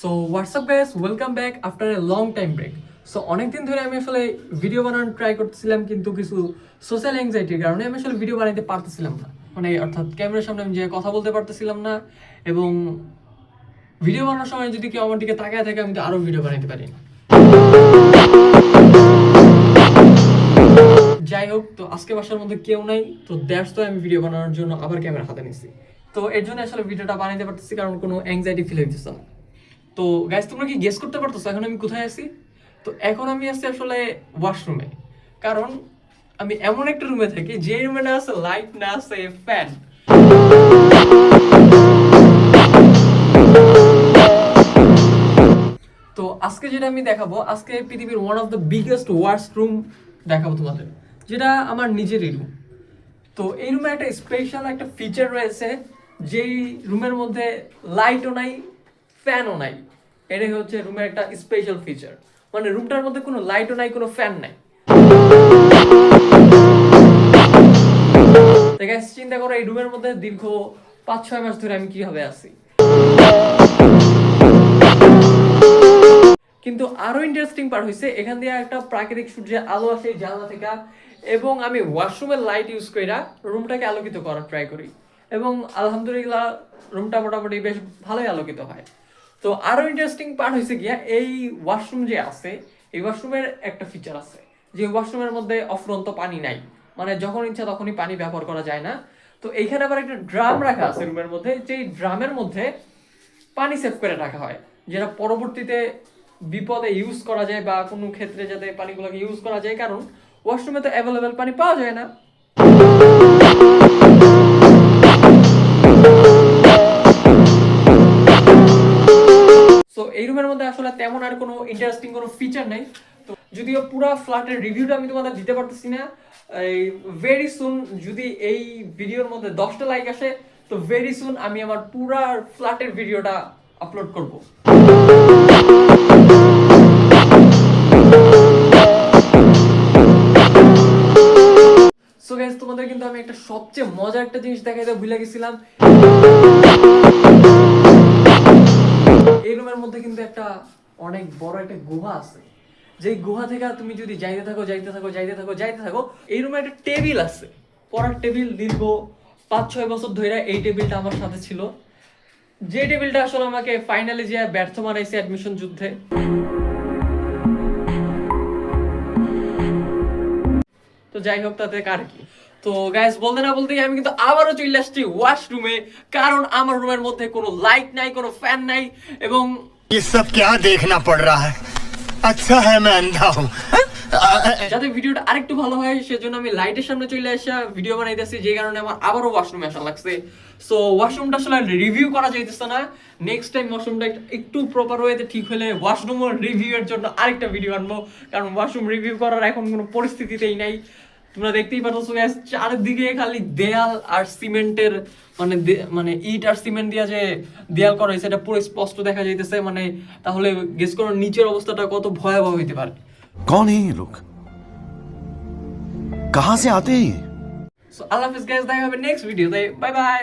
So WhatsApp guys, welcome back after a long time break. So অনেকদিন ধরে আমি আসলে ভিডিও বানানোর ট্রাই করতেছিলাম, কিন্তু কিছু সোশ্যাল অ্যাংজাইটির কারণে আমি আসলে ভিডিও বানাতে পারতেছিলাম না। মানে অর্থাৎ ক্যামেরার সামনে আমি যে কথা বলতে পারতেছিলাম না, এবং ভিডিও বানানোর সময় যদি কেউ আমার দিকে তাকায় থাকে আমি তো আরও ভিডিও বানাতে পারি না। যাই হোক, তো আজকে বাসার মধ্যে কেউ নাই, তো দ্যাটস তো আমি ভিডিও বানানোর জন্য আবার ক্যামেরা হাতে নিছি। তো এর জন্য আসলে ভিডিওটা বানাতে পারতেছি, কারণ কোনো অ্যাংজাইটি ফিল হইতেছে না। তো গাইস, তোমরা কি গেস করতে পারতেছো এখন আমি কোথায় আছি? তো এখন আমি আছি আসলে ওয়াশরুমে, কারণ আমি এমন একটা রুমে থাকি যে রুমে না আছে লাইট, না আছে ফ্যান। তো আজকে যেটা আমি দেখাবো, আজকে পৃথিবীর one of the biggest washroom দেখাবো তোমাদের, যেটা আমার নিজেরই রুম। তো এই রুমে একটা স্পেশাল একটা ফিচার রয়েছে, যেই রুমের মধ্যে লাইটও নাই, ফ্যানও নাই। এটাই হচ্ছে রুমের একটা স্পেশাল ফিচার। মানে রুমটার মধ্যে কোনো লাইটও নাই, কোনো ফ্যান নাই। তো গাইস, চিন্তা করো এই রুমের মধ্যে দীর্ঘ 5-6 মাস ধরে আমি কিভাবে আছি। কিন্তু আরো ইন্টারেস্টিং পার্ট হইছে, এখান দিয়ে একটা প্রাকৃতিক সূর্যের আলো আসে জানলা থেকে, এবং আমি ওয়াশরুমের লাইট ইউজ কইরা রুমটাকে আলোকিত করার ট্রাই করি, এবং আলহামদুলিল্লাহ রুমটা মোটামুটি বেশ ভালোই আলোকিত হয়। তো আরো ইন্টারেস্টিং পার্ট হইছে গিয়া, এই ওয়াশরুম যে আছে, এই ওয়াশরুমের একটা ফিচার আছে যে ওয়াশরুমের মধ্যে অফুরন্ত পানি নাই, মানে যখন ইচ্ছা তখনই পানি ব্যবহার করা যায় না। তো এইখানে আবার একটা ড্রাম রাখা আছে রুমের মধ্যে, যেই ড্রামের মধ্যে পানি সেভ করে রাখা হয়, যেটা পরবর্তীতে বিপদে ইউজ করা যায়, বা কোনো ক্ষেত্রে যাতে পানিগুলোকে ইউজ করা যায়, কারণ ওয়াশরুমে তো অ্যাভেলেবেল পানি পাওয়া যায় না। সো এই রুমের মধ্যে আসলে তেমন আর কোনো ইন্টারেস্টিং কোনো ফিচার নেই। তো যদিও পুরো ফ্ল্যাটের রিভিউটা আমি তোমাদের দিতে পারতেছি না, এই ভেরি সুন যদি এই ভিডিওর মধ্যে 10টা লাইক আসে, তো ভেরি সুন আমি আমার পুরো ফ্ল্যাটের ভিডিওটা আপলোড করব। সো গাইস, তোমাদের কিন্তু আমি একটা সবচেয়ে মজার একটা জিনিস দেখাইতে ভুলে গেছিলাম। এই রুমের মধ্যে কিন্তু একটা অনেক বড় একটা গুহা আছে, যেই গুহা থেকে তুমি যদি যাইতে থাকো এই রুমে একটা টেবিল আছে, পড়ার টেবিল। দীর্ঘ 5-6 বছর ধরে এই টেবিলটা আমার সাথে ছিল, যে টেবিলটা আসলে আমাকে ফাইনালি যে ব্যর্থ মানাইছে অ্যাডমিশন যুদ্ধে। তো যাই হোক, তাতে কার কি। তো গাইস, বলতে না বলতেই আমি কিন্তু আবারও চলে আসছি ওয়াশরুমে, কারণ আমার রুমের মধ্যে কোনো লাইট নাই, কোনো ফ্যান নাই, এবং ये सब क्या देखना पड़ रहा है? अच्छा है मैं अंधा हूँ। যাতে ভিডিওটা আরেকটু ভালো হয় সেজন্য আমি লাইটের সামনে চলে আসা ভিডিও বানাইতেছি, যে কারণে আমার আবারও ওয়াশরুমে আসা লাগছে। সো ওয়াশরুমটা আসলে রিভিউ করা যাইতেছে না, নেক্সট টাইম ওয়াশরুমটা একটু প্রপার ওয়েতে ঠিক হলে ওয়াশরুম রিভিউ এর জন্য আরেকটা ভিডিও আনবো, কারণ ওয়াশরুম রিভিউ করার এখন কোনো পরিস্থিতিতেই নাই। তোমরা দেখতেই পাচ্ছ গাইস, চারদিকে খালি দেয়াল আর সিমেন্টের, মানে ইট আর সিমেন্ট দিয়া যে দেয়াল করা হয়েছে, এটা পুরো স্পষ্ট দেখা যাইতেছে। মানে তাহলে গেস করো নিচের অবস্থাটা কত ভয়াবহ হইতে পারে। कौन है ये लोग? कहां से आते हैं ये? সো আল্লাহ হাফেজ গাইস, দেখা হবে নেক্সট ভিডিওতে। Bye bye.